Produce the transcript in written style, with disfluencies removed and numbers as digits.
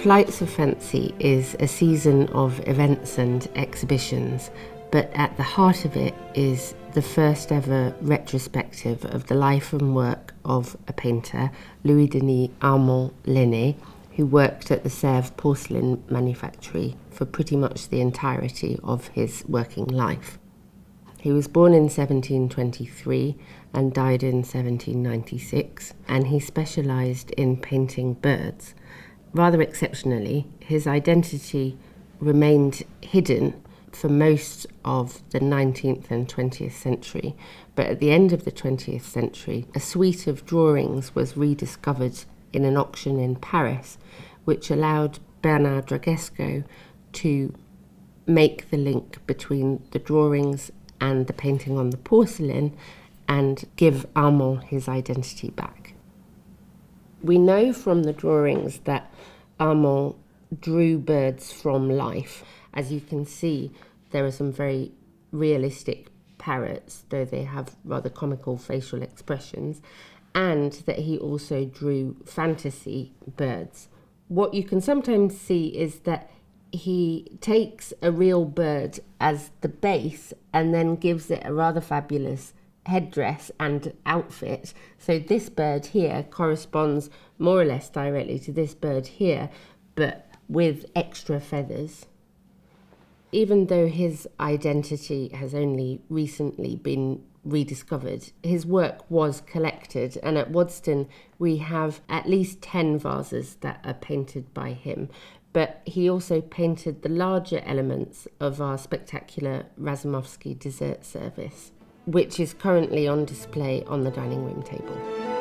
Flights of Fancy is a season of events and exhibitions, but at the heart of it is the first ever retrospective of the life and work of a painter, Louis-Denis Armand, who worked at the Sèvres porcelain manufactory for pretty much the entirety of his working life. He was born in 1723 and died in 1796, and he specialised in painting birds. Rather exceptionally, his identity remained hidden for most of the 19th and 20th century, but at the end of the 20th century, a suite of drawings was rediscovered in an auction in Paris, which allowed Bernard Dragesco to make the link between the drawings and the painting on the porcelain and give Armand his identity back. We know from the drawings that Armand drew birds from life. As you can see, there are some very realistic parrots, though they have rather comical facial expressions, and that he also drew fantasy birds. What you can sometimes see is that he takes a real bird as the base and then gives it a rather fabulous headdress and outfit. So this bird here corresponds more or less directly to this bird here, but with extra feathers. Even though his identity has only recently been rediscovered, his work was collected, and at Waddesdon we have at least 10 vases that are painted by him. But he also painted the larger elements of our spectacular Razumovsky dessert service, which is currently on display on the dining room table.